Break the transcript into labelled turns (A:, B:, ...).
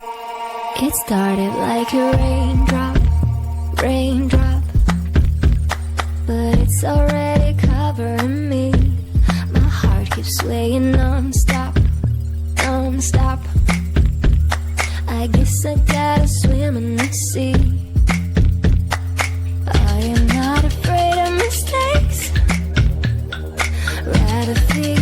A: It started like a raindrop, raindrop, but it's already covering me. My heart keeps swaying non-stop, non-stop. I guess I gotta swim in the sea. I am not afraid of mistakes, rather fear